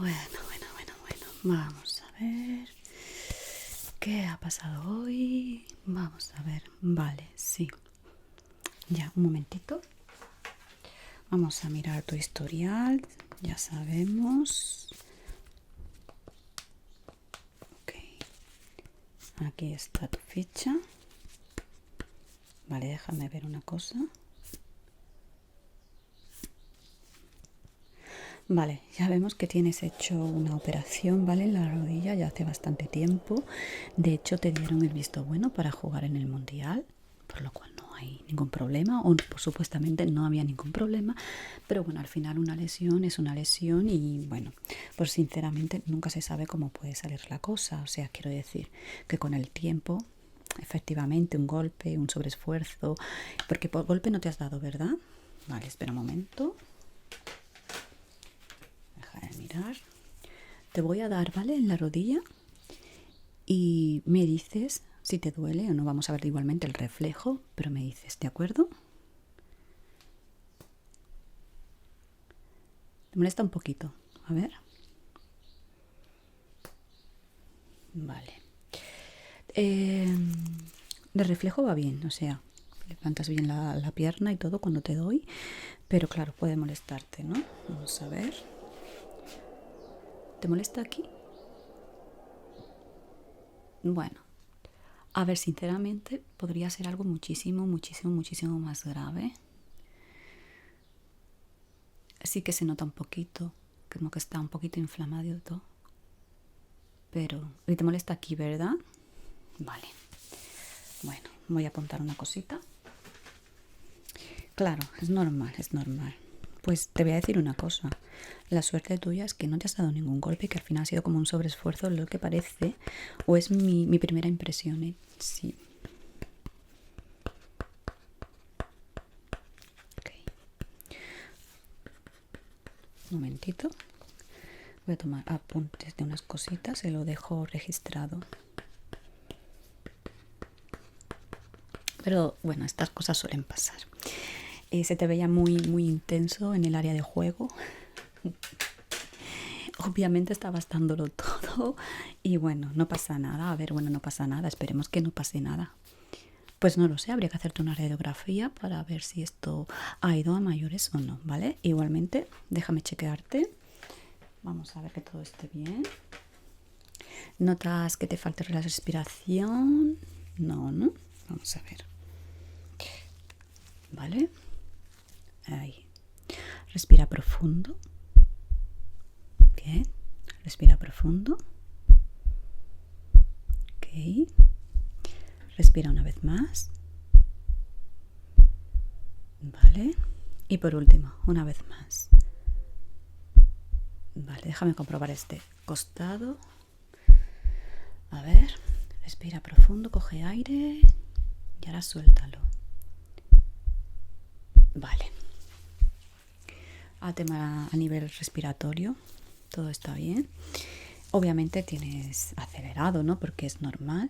Bueno. Vamos a ver. ¿Qué ha pasado hoy? Vamos a ver. Vale, sí. Ya, un momentito. Vamos a mirar tu historial. Ya sabemos. Ok. Aquí está tu ficha. Vale, déjame ver una cosa. Vale, ya vemos que tienes hecho una operación, ¿vale? En la rodilla ya hace bastante tiempo. De hecho, te dieron el visto bueno para jugar en el Mundial, por lo cual no hay ningún problema, o por supuestamente no había ningún problema. Pero bueno, al final una lesión es una lesión y bueno, pues sinceramente nunca se sabe cómo puede salir la cosa. O sea, quiero decir que con el tiempo, efectivamente, un golpe, un sobreesfuerzo, porque por golpe no te has dado, ¿verdad? Vale, espera un momento. De mirar. Te voy a dar, ¿vale? En la rodilla y me dices si te duele o no. Vamos a ver igualmente el reflejo, pero me dices, ¿de acuerdo? Te molesta un poquito, a ver. Vale. De reflejo va bien, o sea, levantas bien la pierna y todo cuando te doy, pero claro, puede molestarte, ¿no? Vamos a ver. ¿Te molesta aquí? Bueno, a ver, sinceramente, podría ser algo muchísimo más grave. Sí que se nota un poquito, como que está un poquito inflamado y todo. Pero, ¿y te molesta aquí, verdad? Vale. Bueno, voy a apuntar una cosita. Claro, es normal, es normal. Pues te voy a decir una cosa. La suerte tuya es que no te has dado ningún golpe, que al final ha sido como un sobreesfuerzo, lo que parece, o es mi primera impresión, ¿eh? Sí. Ok. Un momentito. Voy a tomar apuntes de unas cositas y lo dejo registrado. Pero bueno, estas cosas suelen pasar. Se te veía muy intenso en el área de juego. Obviamente estabas dándolo todo y bueno, no pasa nada. A ver, bueno, no pasa nada. Esperemos que no pase nada. Pues no lo sé, habría que hacerte una radiografía para ver si esto ha ido a mayores o no, ¿vale? Igualmente, déjame chequearte. Vamos a ver que todo esté bien. ¿Notas que te falte la respiración? No, ¿no? Vamos a ver. ¿Vale? Ahí. Respira profundo. Bien. Respira profundo. Ok. Respira una vez más. Vale. Y por último, una vez más. Vale, déjame comprobar este costado. A ver. Respira profundo, coge aire. Y ahora suéltalo. Vale. A nivel respiratorio, todo está bien. Obviamente tienes acelerado, ¿no? Porque es normal.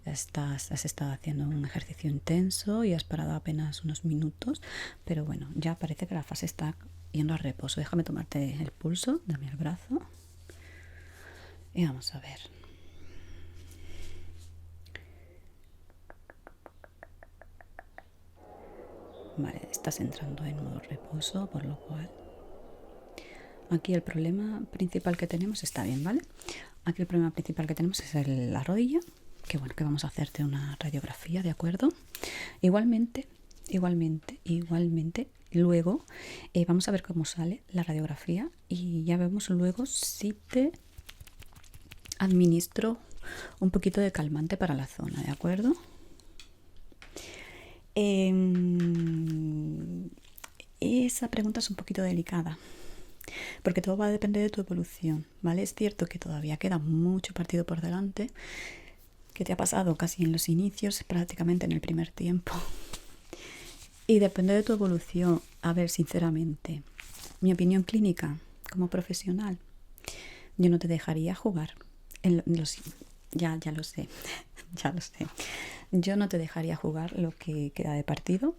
Has estado haciendo un ejercicio intenso y has parado apenas unos minutos. Pero bueno, ya parece que la fase está yendo a reposo. Déjame tomarte el pulso. Dame el brazo. Y vamos a ver. Vale, estás entrando en modo reposo, por lo cual aquí el problema principal que tenemos está bien, ¿vale? Aquí el problema principal que tenemos es la rodilla, que bueno, que vamos a hacerte una radiografía, ¿de acuerdo? Igualmente, luego vamos a ver cómo sale la radiografía y ya vemos luego si te administro un poquito de calmante para la zona, ¿de acuerdo? Esa pregunta es un poquito delicada porque todo va a depender de tu evolución, ¿vale? Es cierto que todavía queda mucho partido por delante, que te ha pasado casi en los inicios, prácticamente en el primer tiempo, y depende de tu evolución. A ver, sinceramente, mi opinión clínica como profesional, yo no te dejaría jugar ya lo sé. Ya lo sé. Yo no te dejaría jugar lo que queda de partido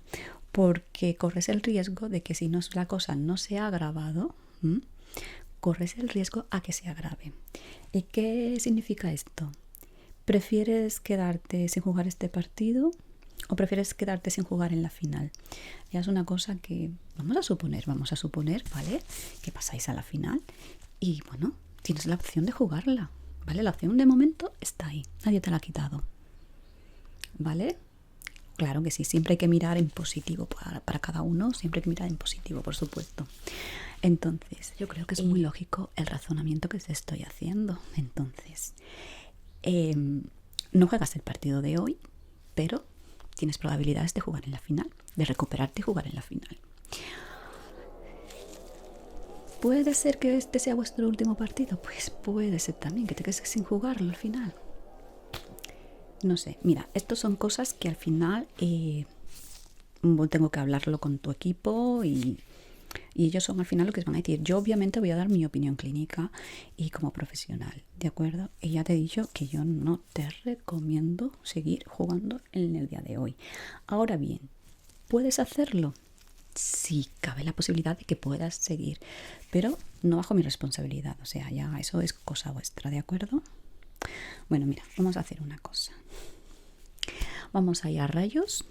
porque corres el riesgo de que si no, la cosa no se ha agravado, corres el riesgo a que se agrave. ¿Y qué significa esto? ¿Prefieres quedarte sin jugar este partido o prefieres quedarte sin jugar en la final? Ya es una cosa que vamos a suponer, ¿vale? Que pasáis a la final y bueno, tienes la opción de jugarla, ¿vale? La opción de momento está ahí, nadie te la ha quitado, ¿vale? Claro que sí, siempre hay que mirar en positivo para cada uno, siempre hay que mirar en positivo, por supuesto. Entonces, yo creo que es muy lógico el razonamiento que te estoy haciendo. Entonces, no juegas el partido de hoy, pero tienes probabilidades de jugar en la final, de recuperarte y jugar en la final. ¿Puede ser que este sea vuestro último partido? Pues puede ser también que te quedes sin jugarlo al final. No sé, mira, estas son cosas que al final tengo que hablarlo con tu equipo y ellos son al final lo que van a decir. Yo obviamente voy a dar mi opinión clínica y como profesional, ¿de acuerdo? Y ya te he dicho que yo no te recomiendo seguir jugando en el día de hoy. Ahora bien, ¿puedes hacerlo? Sí, cabe la posibilidad de que puedas seguir, pero no bajo mi responsabilidad. O sea, ya eso es cosa vuestra, ¿de acuerdo? Bueno, mira, vamos a hacer una cosa. Vamos a ir a rayos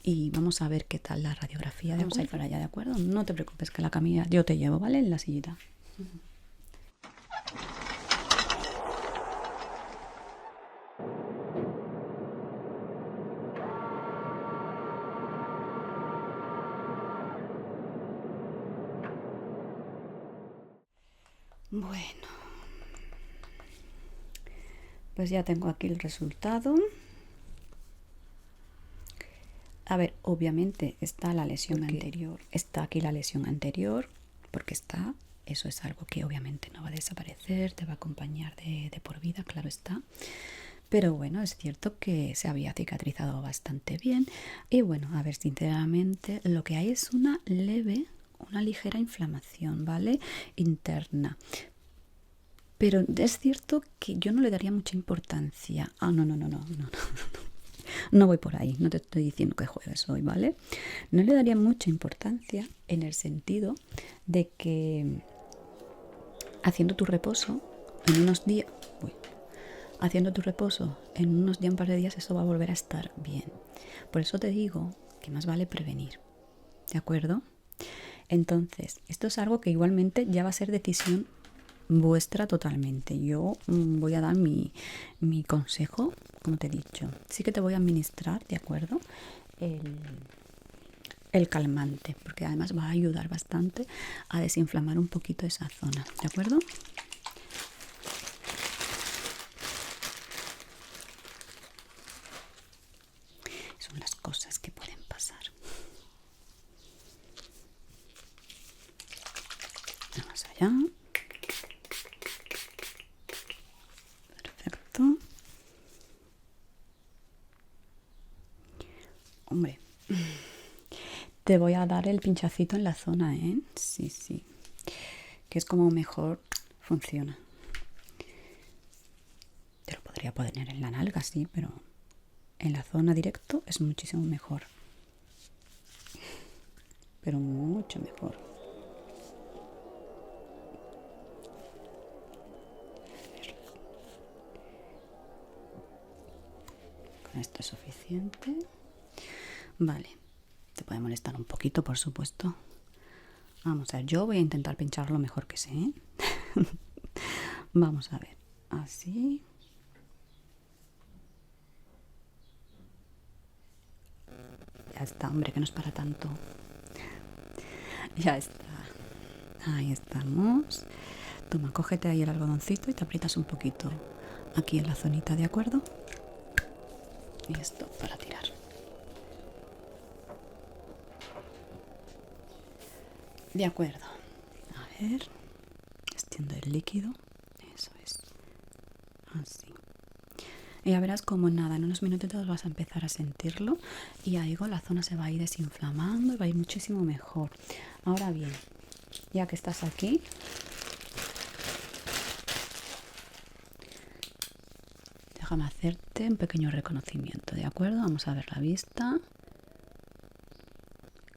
y vamos a ver qué tal la radiografía. Vamos a ir para allá, ¿de acuerdo? No te preocupes, que la camilla yo te llevo, ¿vale? En la sillita. Bueno, pues ya tengo aquí el resultado. A ver, obviamente está la lesión anterior. Está aquí la lesión anterior, porque está. Eso es algo que obviamente no va a desaparecer, te va a acompañar de por vida, claro está. Pero bueno, es cierto que se había cicatrizado bastante bien. Y bueno, a ver, sinceramente, lo que hay es una ligera inflamación, ¿vale? Interna. Pero es cierto que yo no le daría mucha importancia. Ah, no. No voy por ahí, no te estoy diciendo que juegues hoy, ¿vale? No le daría mucha importancia en el sentido de que haciendo tu reposo en unos días, un par de días, eso va a volver a estar bien. Por eso te digo que más vale prevenir, ¿de acuerdo? Entonces, esto es algo que igualmente ya va a ser decisión vuestra totalmente. Yo voy a dar mi consejo, como te he dicho. Sí que te voy a administrar, ¿de acuerdo? El calmante, porque además va a ayudar bastante a desinflamar un poquito esa zona, ¿de acuerdo? Son las cosas que pueden pasar. Vamos allá. Perfecto. Hombre, te voy a dar el pinchacito en la zona, ¿eh? Sí. Que es como mejor funciona. Te lo podría poner en la nalga, sí, pero en la zona directo es muchísimo mejor. Pero mucho mejor. Con esto es suficiente. Vale. Te puede molestar un poquito, por supuesto. Vamos a ver, yo voy a intentar pincharlo mejor que sé, ¿eh? Vamos a ver. Así. Ya está, hombre, que no es para tanto. Ya está. Ahí estamos. Toma, cógete ahí el algodoncito y te aprietas un poquito aquí en la zonita, ¿de acuerdo? Y esto para tirar. De acuerdo. A ver. Extiendo el líquido. Eso es. Así. Y ya verás como nada, en unos minutitos vas a empezar a sentirlo y ahí la zona se va a ir desinflamando y va a ir muchísimo mejor. Ahora bien, ya que estás aquí, déjame hacerte un pequeño reconocimiento, ¿de acuerdo? Vamos a ver la vista.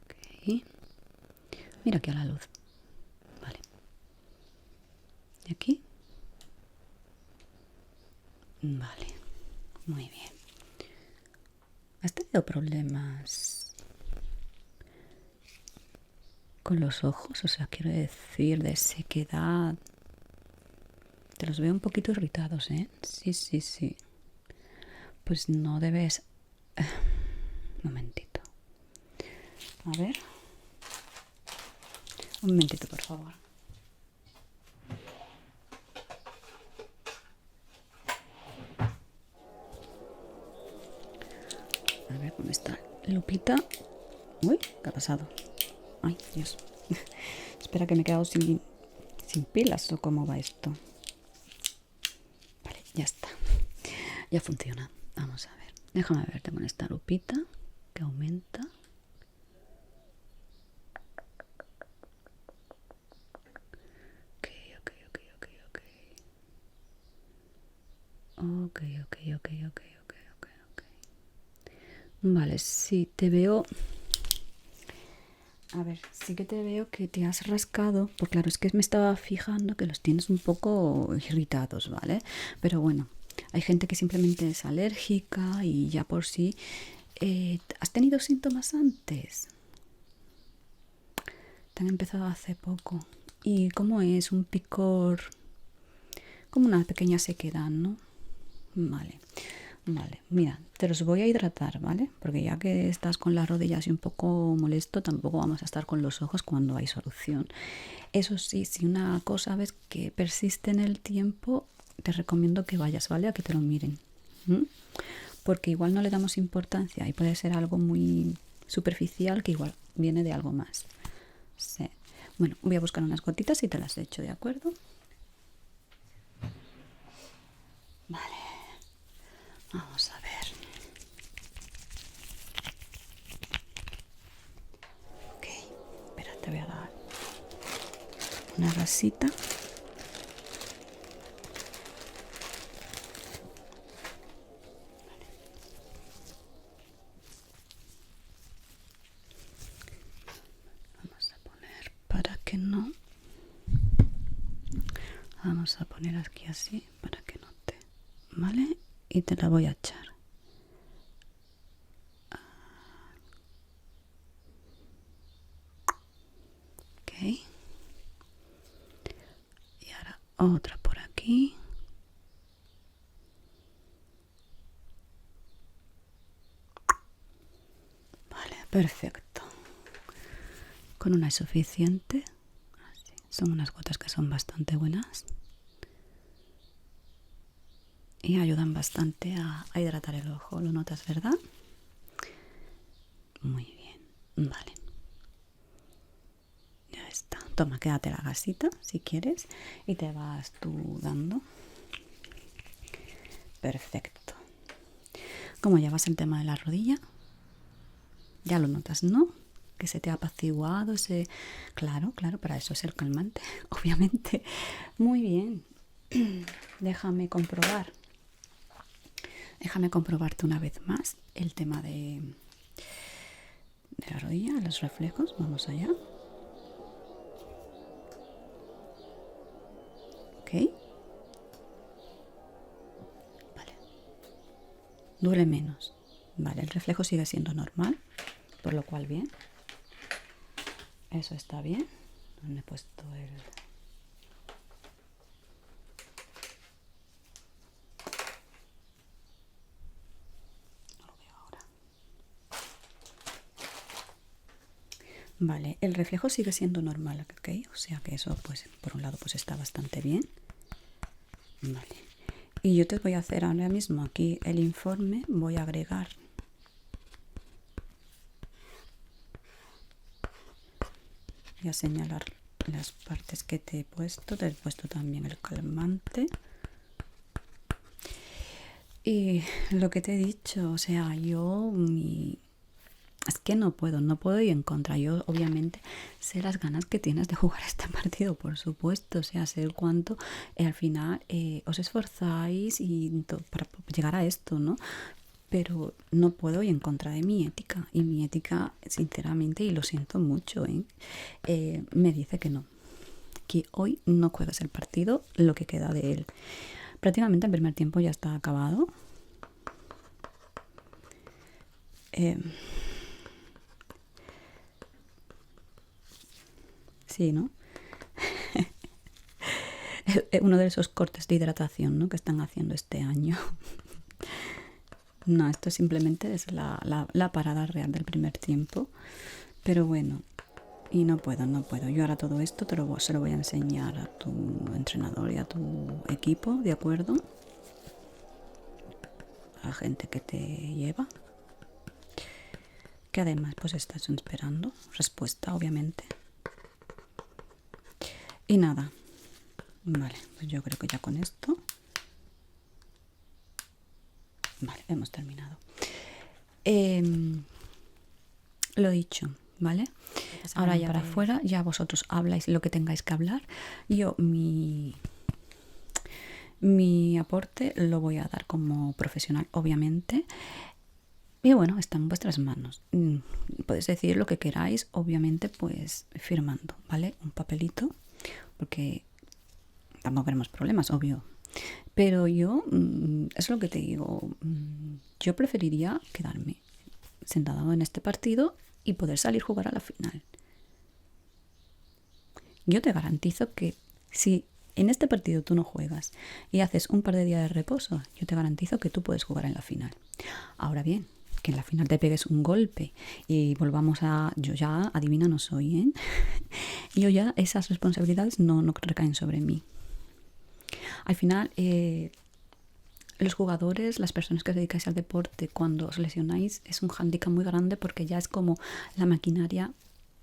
Okay. Mira aquí a la luz. Vale. aquí. Vale, muy bien. ¿Has tenido problemas con los ojos? O sea, quiero decir, de sequedad. Te los veo un poquito irritados, ¿eh? Sí, sí, sí. Pues no debes... Un momentito. A ver. Un momentito, por favor. A ver, ¿dónde está Lupita? Uy, ¿qué ha pasado? Ay, Dios. Espera que me he quedado sin pilas o cómo va esto. Vale, ya está. Ya funciona. Vamos a ver. Déjame verte con esta lupita que aumenta. Ok, ok, ok, ok, ok. Ok, ok, ok, ok, ok, ok, ok. Vale, sí, te veo... A ver, sí que te veo que te has rascado, pues claro, es que me estaba fijando que los tienes un poco irritados, ¿vale? Pero bueno, hay gente que simplemente es alérgica y ya por sí... ¿Has tenido síntomas antes? Te han empezado hace poco. ¿Y cómo es? Un picor... Como una pequeña sequedad, ¿no? Vale. Vale, mira, te los voy a hidratar, ¿vale? Porque ya que estás con las rodillas y un poco molesto, tampoco vamos a estar con los ojos cuando hay solución. Eso sí, si una cosa ves que persiste en el tiempo, te recomiendo que vayas, ¿vale? A que te lo miren. Porque igual no le damos importancia y puede ser algo muy superficial que igual viene de algo más. Sí. Bueno, voy a buscar unas gotitas y te las echo, ¿de acuerdo? Vale. Vamos a ver. Ok, espera, te voy a dar una gasita. Vamos a poner para que no. Vamos a poner aquí así para que no te. ¿Vale? Y te la voy a echar. Ok. Y ahora otra por aquí. Vale, perfecto. Con una es suficiente. Así. Son unas gotas que son bastante buenas. Y ayudan bastante a hidratar el ojo. ¿Lo notas, verdad? Muy bien. Vale. Ya está. Toma, quédate la gasita si quieres. Y te vas tú dando. Perfecto. ¿Cómo llevas el tema de la rodilla? Ya lo notas, ¿no? Que se te ha apaciguado ese... Claro, claro, para eso es el calmante, obviamente. Muy bien. Déjame comprobar. Déjame comprobarte una vez más el tema de la rodilla, los reflejos. Vamos allá. Ok. Vale. Duele menos. Vale, el reflejo sigue siendo normal, por lo cual bien. Eso está bien. ¿Dónde he puesto el...? Vale, el reflejo sigue siendo normal, ¿ok? O sea que eso, pues, por un lado, pues está bastante bien. Vale. Y yo te voy a hacer ahora mismo aquí el informe. Voy a agregar... Voy a señalar las partes que te he puesto. Te he puesto también el calmante. Y lo que te he dicho, o sea, es que no puedo ir en contra. Yo obviamente sé las ganas que tienes de jugar este partido, por supuesto. O sea, sé cuánto al final os esforzáis para llegar a esto, ¿no? Pero no puedo ir en contra de mi ética. Y mi ética, sinceramente, y lo siento mucho, me dice que no. que hoy no juegues el partido, lo que queda de él. Prácticamente el primer tiempo ya está acabado. Sí, ¿no? Uno de esos cortes de hidratación, ¿no?, que están haciendo este año. No, esto simplemente es la parada real del primer tiempo. Pero bueno, y no puedo. Yo ahora todo esto se lo voy a enseñar a tu entrenador y a tu equipo, ¿de acuerdo? A la gente que te lleva. Que además pues estás esperando respuesta, obviamente. Y nada. Vale, pues yo creo que ya con esto. Vale, hemos terminado. Lo dicho, ¿vale? Ahora ya para afuera, ya vosotros habláis lo que tengáis que hablar. Yo mi aporte lo voy a dar como profesional, obviamente. Y bueno, está en vuestras manos. Podéis decir lo que queráis, obviamente, pues firmando, ¿vale? Un papelito, porque tampoco queremos problemas, obvio. Pero yo, es lo que te digo, yo preferiría quedarme sentado en este partido y poder salir a jugar a la final. Yo te garantizo que si en este partido tú no juegas y haces un par de días de reposo, yo te garantizo que tú puedes jugar en la final. Ahora bien, que en la final te pegues un golpe y volvamos a... Yo ya adivina no soy, ¿eh? Yo ya esas responsabilidades no recaen sobre mí. Al final, los jugadores, las personas que os dedicáis al deporte, cuando os lesionáis es un hándicap muy grande porque ya es como la maquinaria,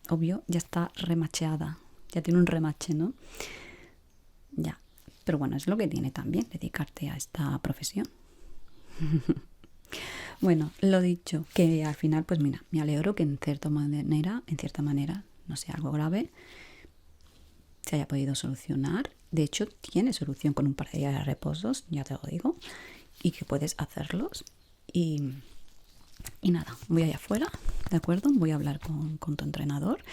obvio, ya está remacheada, ya tiene un remache, ¿no? Ya, pero bueno, es lo que tiene también dedicarte a esta profesión. Bueno, lo dicho, que al final, pues mira, me alegro que en cierta manera, no sea algo grave, se haya podido solucionar. De hecho, tiene solución con un par de días de reposos, ya te lo digo, y que puedes hacerlos. Y nada, voy allá afuera, ¿de acuerdo? Voy a hablar con tu entrenador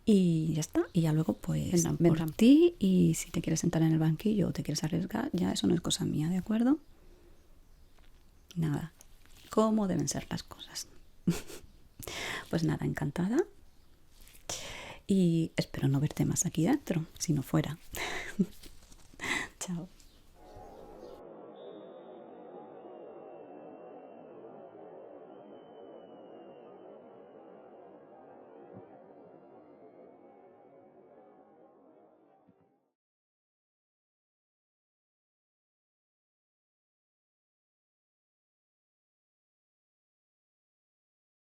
y ya está. Y ya luego pues vendrán por ti, y si te quieres sentar en el banquillo o te quieres arriesgar, ya eso no es cosa mía, ¿de acuerdo? Nada, cómo deben ser las cosas. Pues nada, encantada. Y espero no verte más aquí dentro, si no fuera. Chao.